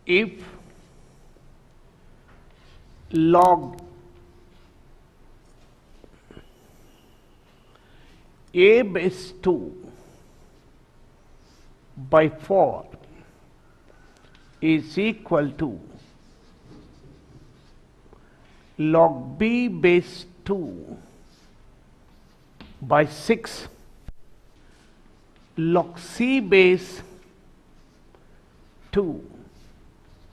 if log a base 2 by 4 is equal to log b base 2 by 6 log c base 2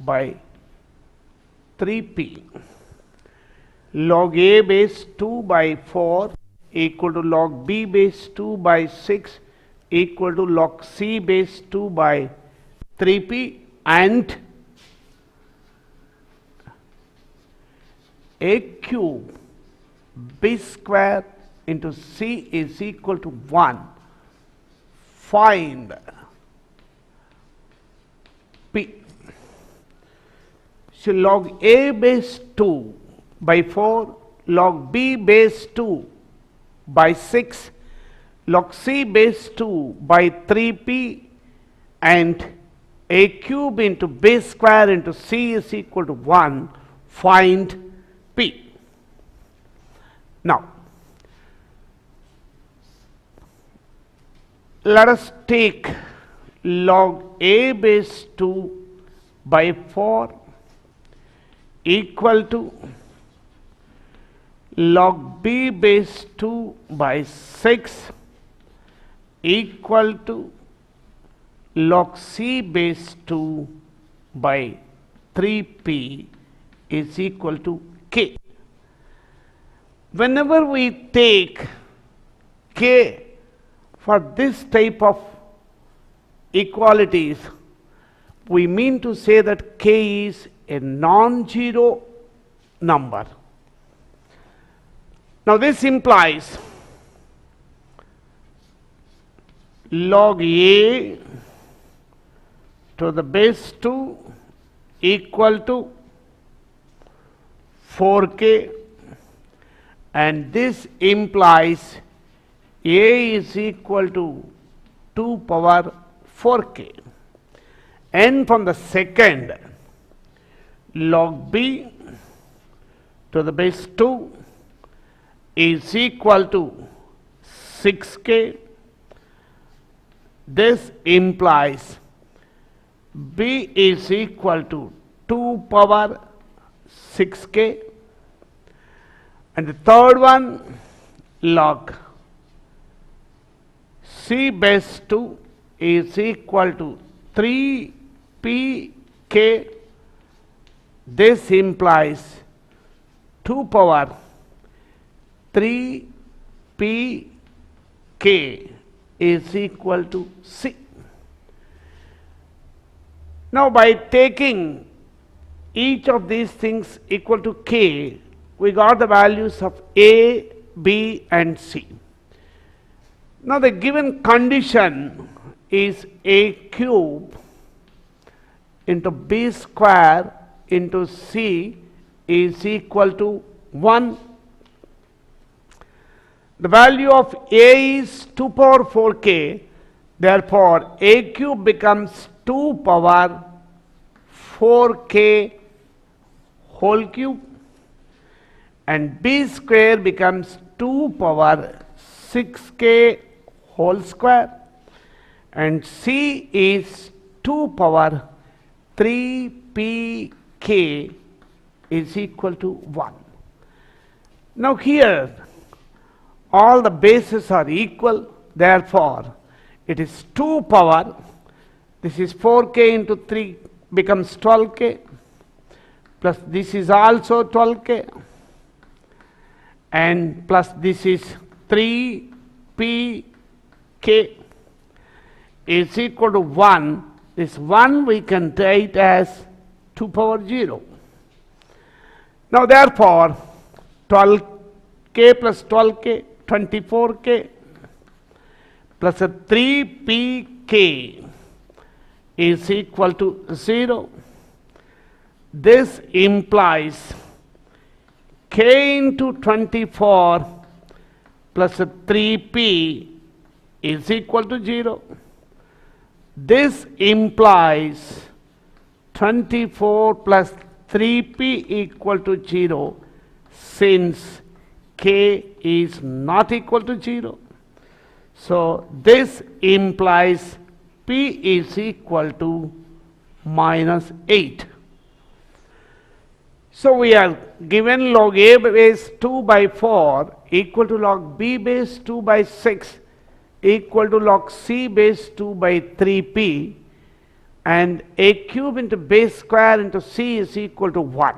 by 3p. Log a base 2 by 4 equal to log b base 2 by 6 equal to log c base 2 by 3p, and a cube b square into c is equal to 1. Find p. So log a base 2 by 4, log b base 2 by 6, log c base 2 by 3p, and a cube into b square into c is equal to 1. Find p. Now, let us take log a base 2 by 4 equal to log b base 2 by 6 equal to log c base 2 by 3p is equal to k. Whenever we take k for this type of equalities, we mean to say that k is a non-zero number. Now this implies log a to the base 2 equal to 4k, and this implies a is equal to 2 power 4k. And from the second, log b to the base 2 is equal to 6k. This implies b is equal to 2 power 6k. And the third one, log c base 2 is equal to 3pk. This implies 2 power 3pk is equal to c. Now by taking each of these things equal to k, we got the values of a, b and c. Now the given condition is a cube into b square into c is equal to 1. The value of a is 2 power 4k, therefore a cube becomes 2 power 4k whole cube, and b square becomes 2 power 6k whole square, and c is 2 power 3pk is equal to 1. Now here all the bases are equal, therefore it is 2 power, this is 4k into 3 becomes 12k, plus this is also 12k, and plus this is 3pk is equal to 1. This 1 we can write as 2 power 0. Now therefore 12k plus 12k, 24k, plus a 3pk is equal to 0. This implies k into 24 plus a 3p is equal to 0. This implies 24 plus 3p equal to 0 since k is not equal to 0. So this implies p is equal to minus 8. So we are given log a base 2 by 4 equal to log b base 2 by 6 equal to log c base 2 by 3p, and a cube into base square into c is equal to 1.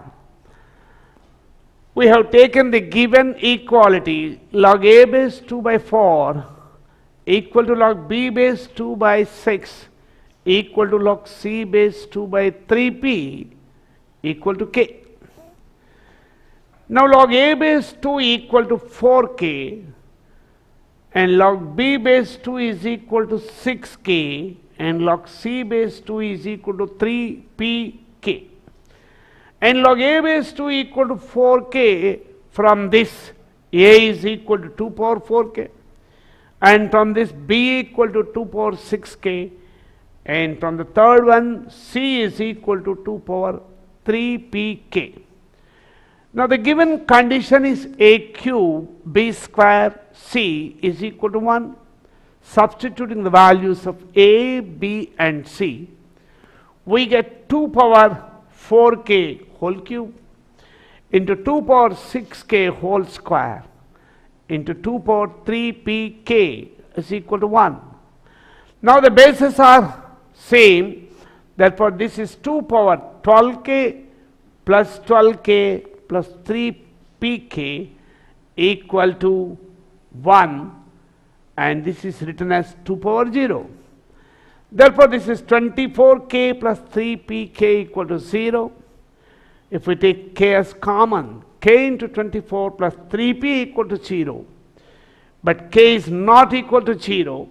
We have taken the given equality log a base 2 by 4 equal to log b base 2 by 6 equal to log c base 2 by 3p equal to k. Now log a base 2 equal to 4k and log b base 2 is equal to 6k and log c base 2 is equal to 3pk. And log a base 2 equal to 4k, from this a is equal to 2 power 4k, and from this b equal to 2 power 6k, and from the third one c is equal to 2 power 3pk. Now the given condition is a cube b square c is equal to 1. Substituting the values of a, b and c, we get 2 power 4k whole cube into 2 power 6k whole square into 2 power 3pk is equal to 1. Now the bases are same, therefore this is 2 power 12k plus 12k plus 3pk equal to 1, and this is written as 2 power 0. Therefore this is 24k plus 3pk equal to 0. If we take k as common, k into 24 plus 3p equal to 0, but k is not equal to 0,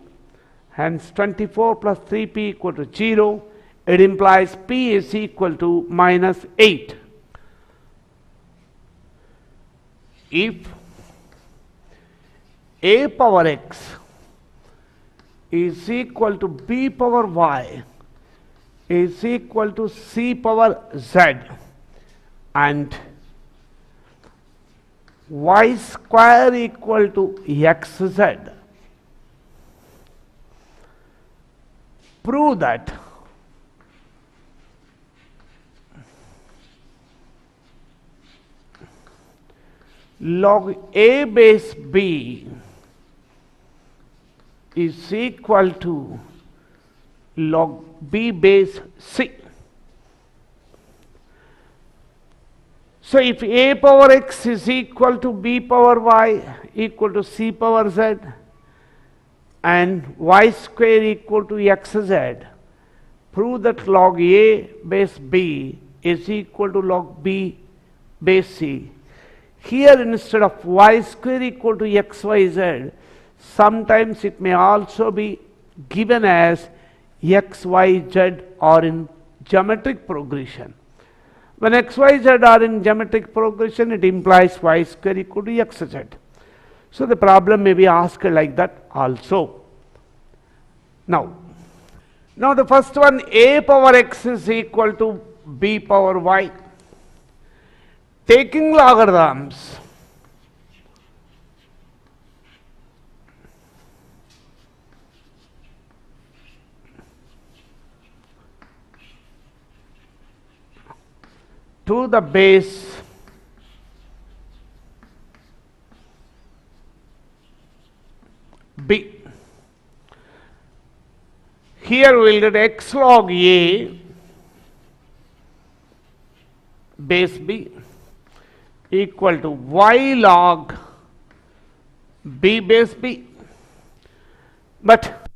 hence 24 plus 3p equal to 0, it implies p is equal to minus 8. If a power x is equal to b power y is equal to c power z and y square equal to xz, prove that log a base b is equal to log b base c. So if a power x is equal to b power y equal to c power z and y square equal to xz, prove that log a base b is equal to log b base c. Here instead of y square equal to xyz, sometimes it may also be given as xyz or in geometric progression. When xyz are in geometric progression, it implies y square equal to xz. So the problem may be asked like that also. Now the first one, a power x is equal to b power y. Taking logarithms, to the base b. Here we will get x log a base b equal to y log b base b. But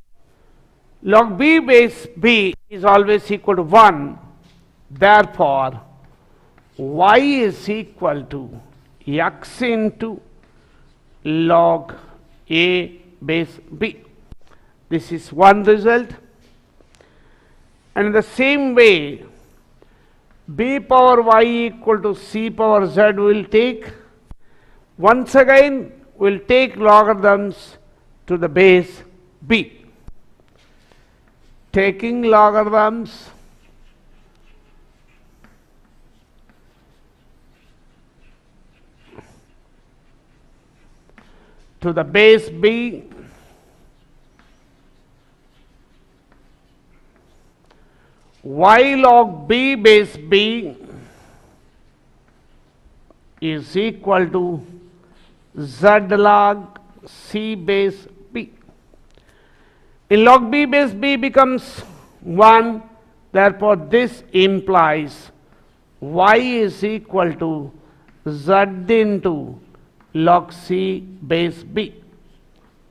log b base b is always equal to 1. Therefore, y is equal to x into log a base b. This is one result. And in the same way, b power y equal to c power z will take. Once again, we'll take logarithms to the base b. Taking logarithms to the base b y log b base b is equal to z log c base b. In log b base b becomes 1, therefore this implies y is equal to z into log c base b.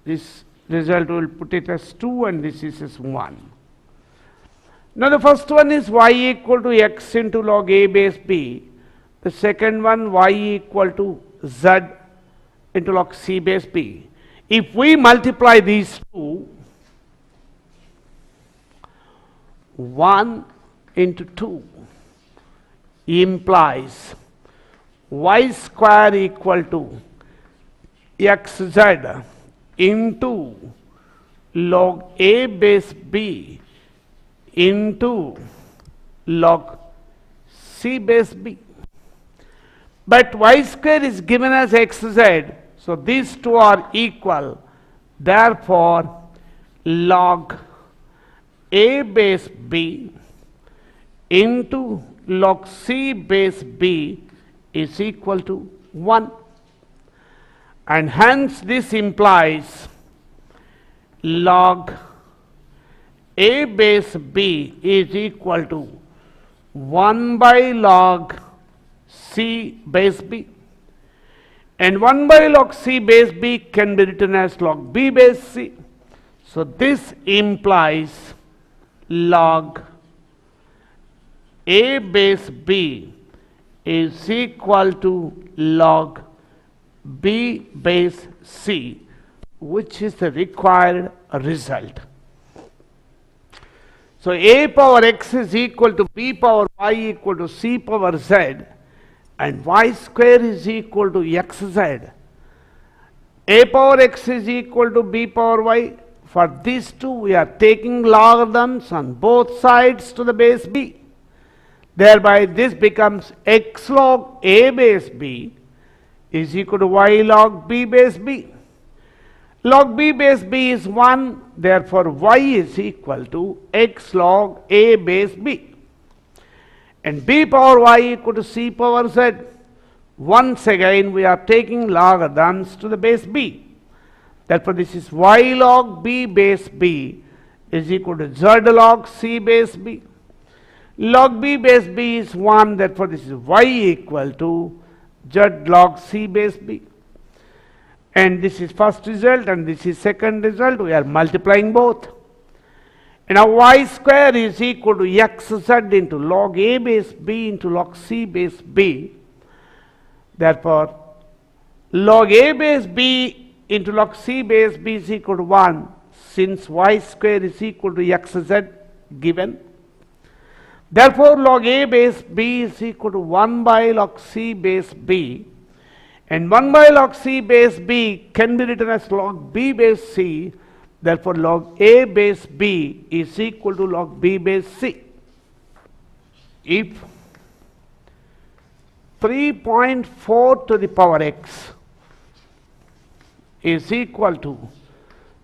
This result will put it as 2 and this is as 1. Now the first one is y equal to x into log a base b. The second one y equal to z into log c base b. If we multiply these two, 1 into 2 implies y square equal to xz into log a base b into log c base b. But y square is given as xz, so these two are equal. Therefore, log a base b into log c base b is equal to 1. And hence this implies log a base b is equal to 1 by log c base b. And 1 by log c base b can be written as log b base c. So this implies log a base b is equal to log b base c, which is the required result. So a power x is equal to b power y equal to c power z, and y square is equal to xz. A power x is equal to b power y. For these two, we are taking logarithms on both sides to the base b. Thereby, this becomes x log a base b is equal to y log b base b. Log b base b is 1, therefore y is equal to x log a base b. And b power y equal to c power z. Once again, we are taking logarithms to the base b. Therefore, this is y log b base b is equal to z log c base b. Log b base b is 1, therefore this is y equal to z log c base b. And this is first result and this is second result. We are multiplying both. And now y square is equal to xz into log a base b into log c base b. Therefore, log a base b into log c base b is equal to 1, since y square is equal to xz given. Therefore, log a base b is equal to 1 by log c base b, and 1 by log c base b can be written as log b base c. Therefore, log a base b is equal to log b base c. If 3.4 to the power x is equal to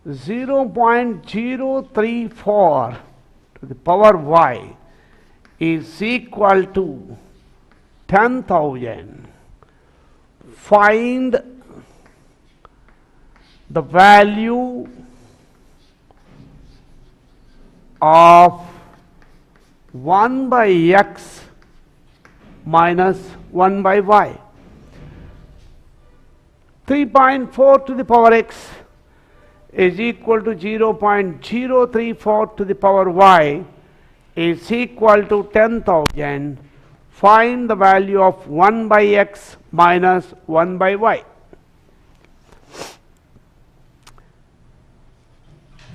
0.034 to the power y is equal to 10,000. Find the value of 1 by x minus 1 by y. 3.4 to the power x is equal to 0.034 to the power y is equal to 10,000. Find the value of 1 by x minus 1 by y.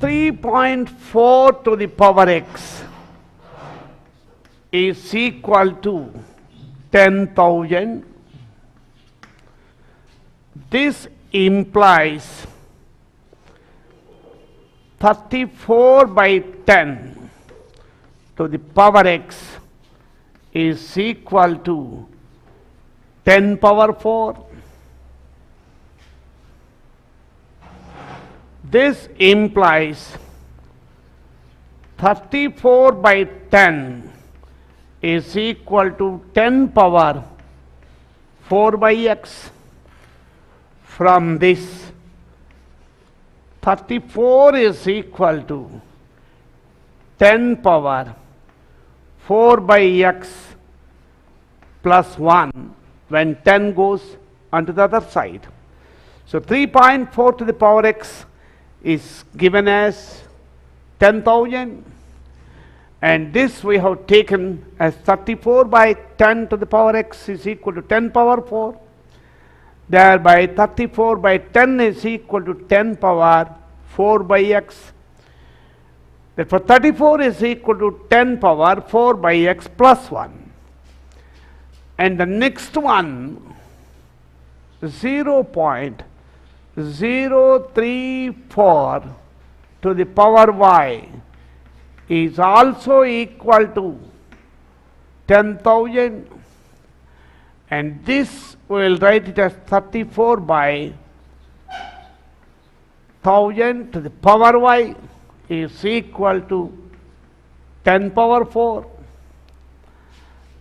3.4 to the power x is equal to 10,000. This implies 34 by 10 to the power x is equal to 10 power 4. This implies 34 by 10 is equal to 10 power 4 by x. From this, 34 is equal to 10 power 4 by x plus 1 when 10 goes onto the other side. So 3.4 to the power x is given as 10,000, and this we have taken as 34 by 10 to the power x is equal to 10 power 4. Thereby 34 by 10 is equal to 10 power 4 by x. Therefore 34 is equal to 10 power 4 by x plus 1. And the next one, 0.034 to the power y is also equal to 10,000, and this we will write it as 34 by 1000 to the power y is equal to 10 power 4.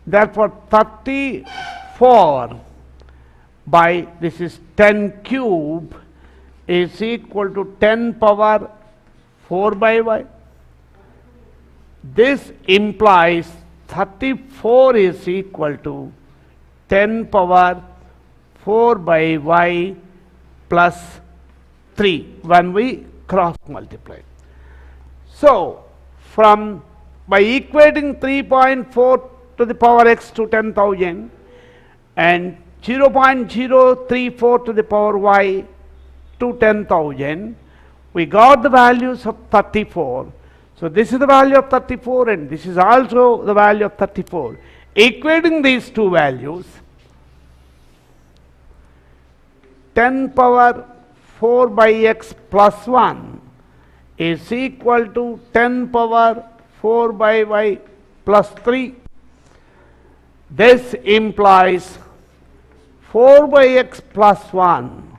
Therefore 34 by this is 10 cube is equal to 10 power 4 by y. This implies 34 is equal to 10 power 4 by y plus 3 when we cross multiply. So from by equating 3.4 to the power x to 10,000 and 0.034 to the power y to 10,000, we got the values of 34. So this is the value of 34 and this is also the value of 34. Equating these two values, 10 power 4 by x plus 1 is equal to 10 power 4 by y plus 3. This implies 4 by x plus 1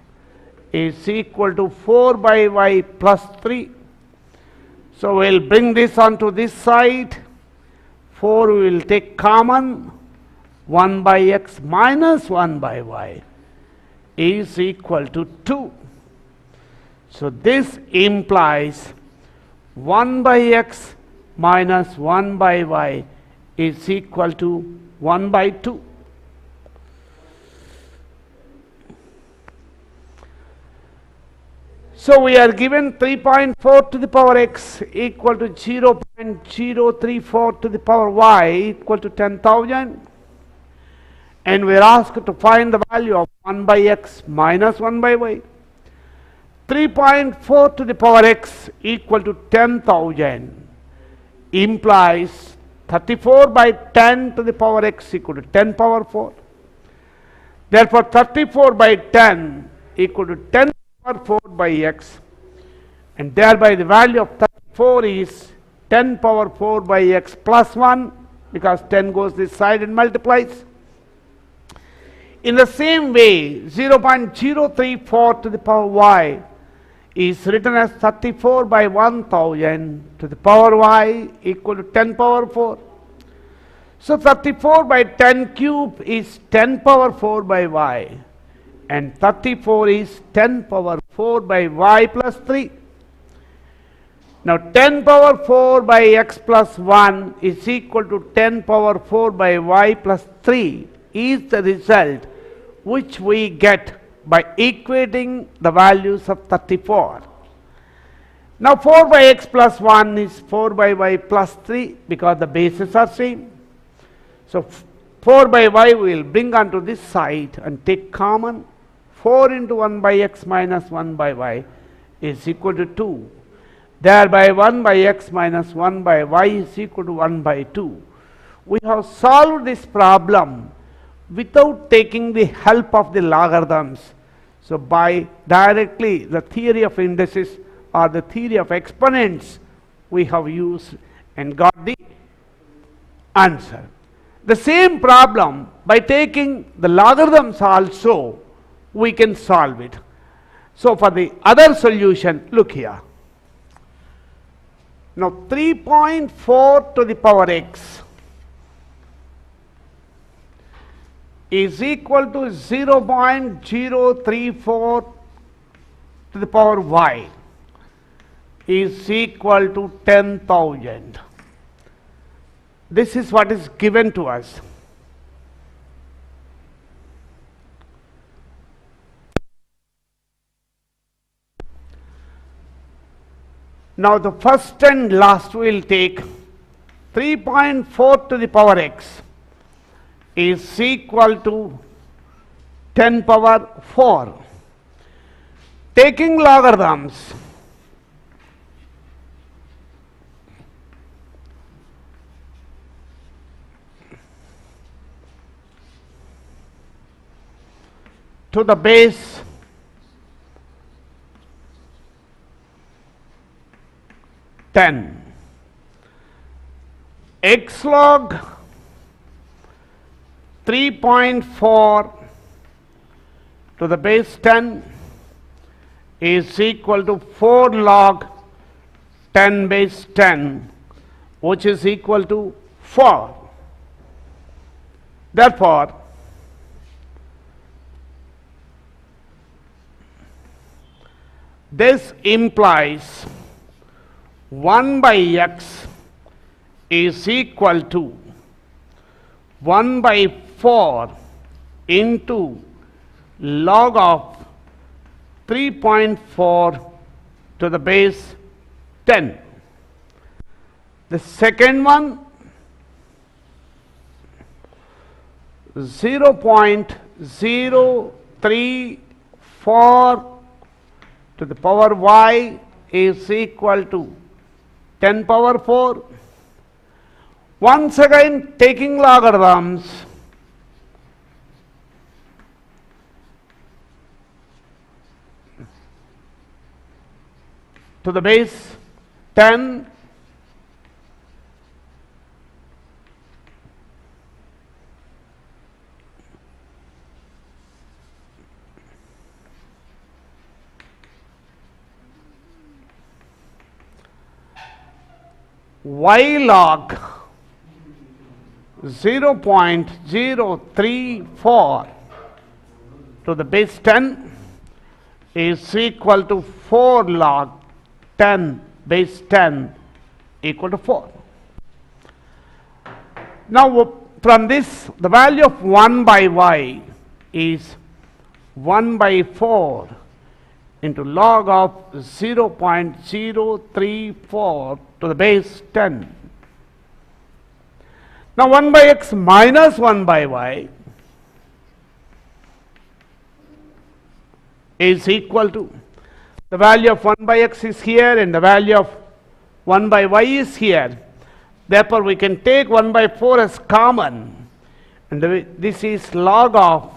is equal to 4 by y plus 3. So we'll bring this onto this side. 4 we will take common. 1 by x minus 1 by y is equal to 2. So this implies 1 by x minus 1 by y is equal to 1 by 2. So we are given 3.4 to the power x equal to 0.034 to the power y equal to 10,000, and we are asked to find the value of 1 by x minus 1 by y. 3.4 to the power x equal to 10,000 implies 34 by 10 to the power x equal to 10 power 4. Therefore 34 by 10 equal to 10 power 4 by x, and thereby the value of 34 is 10 power 4 by x plus 1, because 10 goes this side and multiplies. In the same way, 0.034 to the power y is written as 34 by 1000 to the power y equal to 10 power 4. So 34 by 10 cube is 10 power 4 by y, and 34 is 10 power 4 by y plus 3. Now 10 power 4 by x plus 1 is equal to 10 power 4 by y plus 3 is the result which we get by equating the values of 34. Now 4 by x plus 1 is 4 by y plus 3 because the bases are same. So 4 by y we will bring onto this side and take common. 4 into 1 by x minus 1 by y is equal to 2. Thereby 1 by x minus 1 by y is equal to 1 by 2. We have solved this problem without taking the help of the logarithms. So by directly the theory of indices or the theory of exponents we have used and got the answer. The same problem by taking the logarithms also we can solve it. So for the other solution, look here. Now 3.4 to the power x is equal to 0.034 to the power y is equal to 10,000. This is what is given to us. Now the first and last will take 3.4 to the power x is equal to 10 power 4. Taking logarithms, to the base 10, x log 3.4 to the base 10 is equal to 4 log 10 base 10, which is equal to 4. Therefore, this implies 1 by x is equal to 1 by 4 into log of 3.4 to the base 10. The second one, 0.034 to the power y is equal to 10 power 4. Once again taking logarithms, to the base 10 y log 0.034 to the base 10 is equal to 4 log 10 base 10 equal to 4. Now from this, the value of 1 by y is 1 by 4 into log of 0.034 to the base 10. Now 1 by x minus 1 by y is equal to, the value of 1 by x is here and the value of 1 by y is here. Therefore, we can take 1 by 4 as common, and this is log of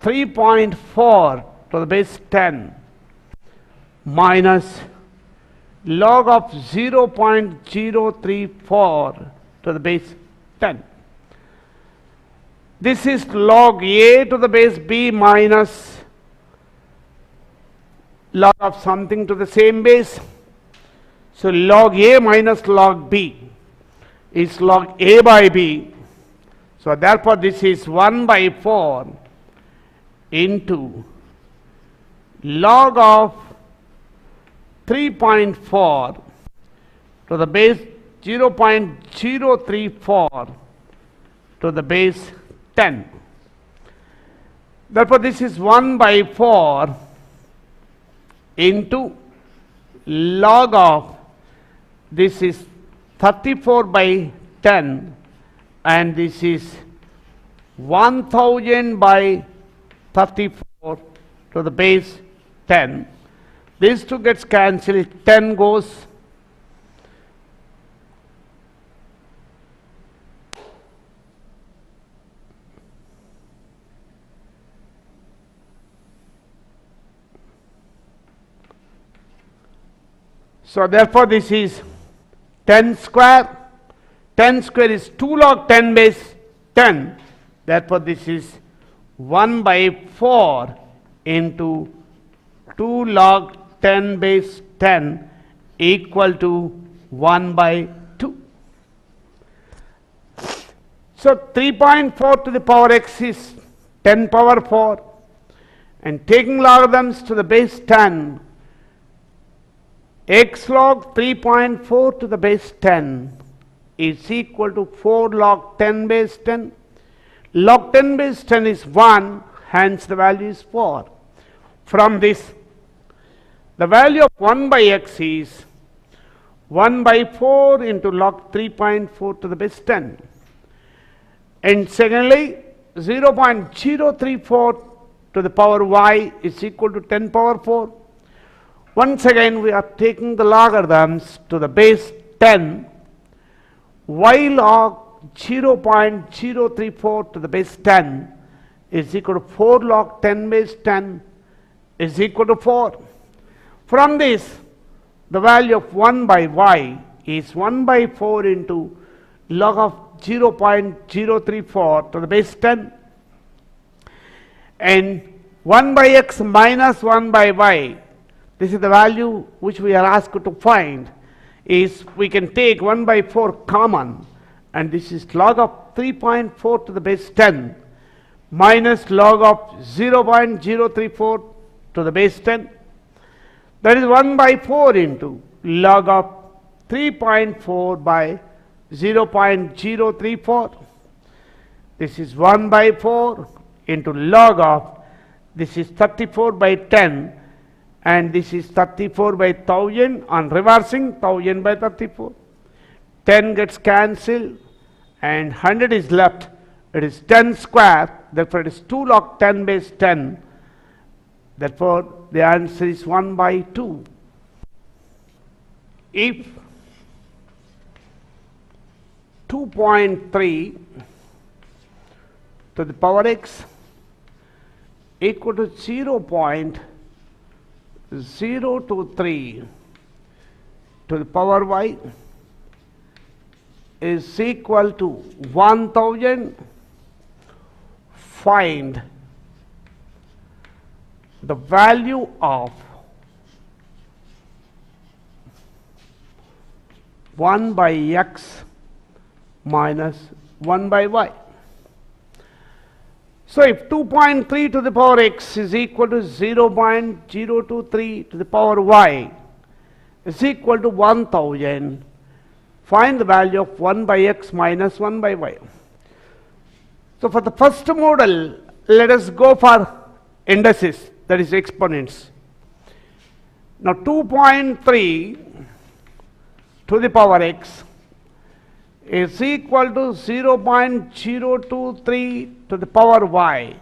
3.4 to the base 10 minus log of 0.034 to the base 10. This is log a to the base b minus log of something to the same base. So log a minus log b is log a by b. So therefore this is 1 by 4 into log of 3.4 to the base 0.034 to the base 10. Therefore this is 1 by 4 into log of, this is 34 by 10 and this is 1000 by 34 to the base 10. These two gets cancelled, 10 goes. So therefore this is 10 square. 10 square is 2 log 10 base 10. Therefore this is 1 by 4 into 2 log 10 base 10 equal to 1 by 2. So 3.4 to the power x is 10 power 4, and taking logarithms to the base 10, x log 3.4 to the base 10 is equal to 4 log 10 base 10. Log 10 base 10 is 1, hence the value is 4. From this, the value of 1 by x is 1 by 4 into log 3.4 to the base 10. And secondly, 0.034 to the power y is equal to 10 power 4. Once again, we are taking the logarithms to the base 10. Y log 0.034 to the base 10 is equal to 4 log 10 base 10 is equal to 4. From this, the value of 1 by y is 1 by 4 into log of 0.034 to the base 10, and 1 by x minus 1 by y, this is the value which we are asked to find, is we can take 1 by 4 common, and this is log of 3.4 to the base 10 minus log of 0.034 to the base 10, that is 1 by 4 into log of 3.4 by 0.034. This is 1 by 4 into log of, this is 34 by 10, and this is 34 by 1000. On reversing, 1000 by 34. 10 gets cancelled and 100 is left. It is 10 square, therefore it is 2 log 10 base 10. Therefore, the answer is 1 by 2. If 2.3 to the power x equal to 0.023 to the power y is equal to 1000, find the value of 1 by x minus 1 by y. So if 2.3 to the power x is equal to 0.023 to the power y is equal to 1000, find the value of 1 by x minus 1 by y. So for the first model, let us go for indices, that is exponents. Now 2.3 to the power x is equal to 0.023 to the power y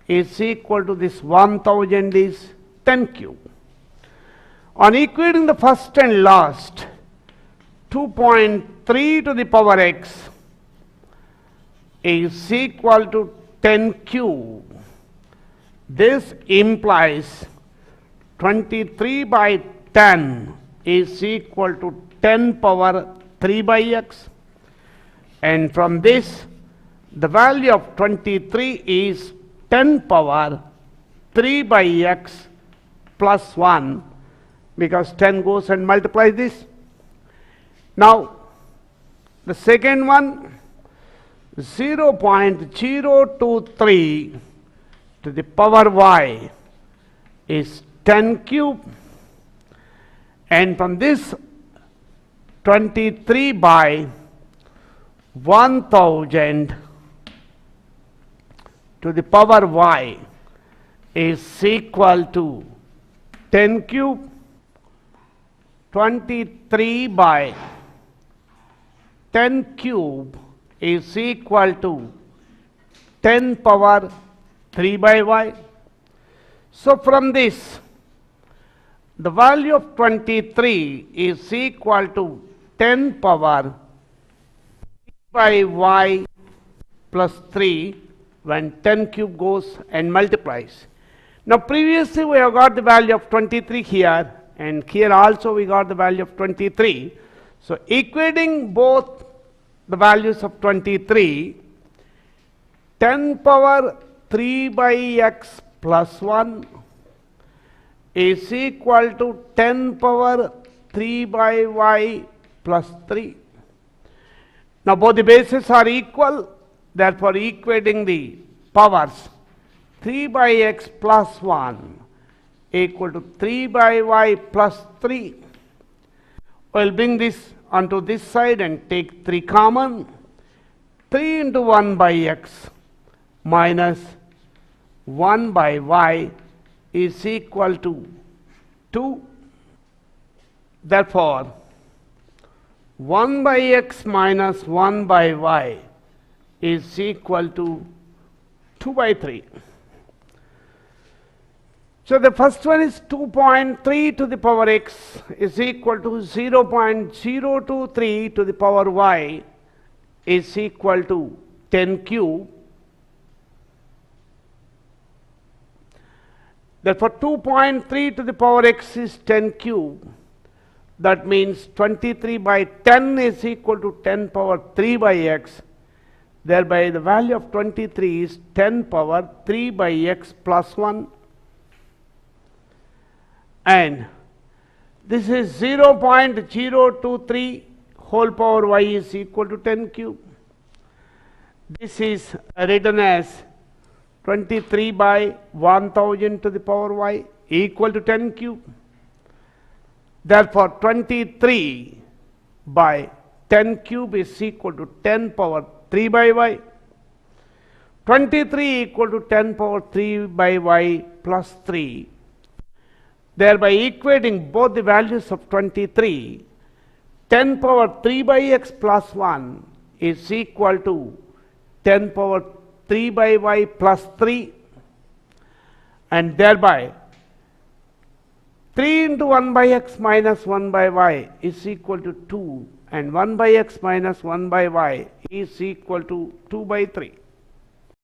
is equal to this 1000 is 10 cube. On equating the first and last, 2.3 to the power x is equal to 10 cube. This implies 23 by 10 is equal to 10 power 3 by x. And from this, the value of 23 is 10 power 3 by x plus 1, because 10 goes and multiplies this. Now, the second one, 0.023 to the power y is 10 cube, and from this 23 by 1000 to the power y is equal to 10 cube. 23 by 10 cube is equal to 10 power 3 by y. So from this, the value of 23 is equal to 10 power 3 by y plus 3 when 10 cube goes and multiplies. Now previously we have got the value of 23 here, and here also we got the value of 23. So equating both the values of 23, 10 power 3 by x plus 1 is equal to 10 power 3 by y plus 3. Now both the bases are equal, therefore equating the powers, 3 by x plus 1 equal to 3 by y plus 3. We'll bring this onto this side and take 3 common. 3 into 1 by x minus 1 by y is equal to 2. Therefore, 1 by x minus 1 by y is equal to 2 by 3. So the first one is 2.3 to the power x is equal to 0.023 to the power y is equal to 10 cube. Therefore, 2.3 to the power x is 10 cube. That means 23 by 10 is equal to 10 power 3 by x. Thereby the value of 23 is 10 power 3 by x plus 1. And this is 0.023 whole power y is equal to 10 cube. This is written as 23 by 1000 to the power y equal to 10 cube. Therefore, 23 by 10 cube is equal to 10 power 3 by y. 23 equal to 10 power 3 by y plus 3. Thereby equating both the values of 23, 10 power 3 by x plus 1 is equal to 10 power 3 by y plus 3, and thereby 3 into 1 by x minus 1 by y is equal to 2, and 1 by x minus 1 by y is equal to 2 by 3.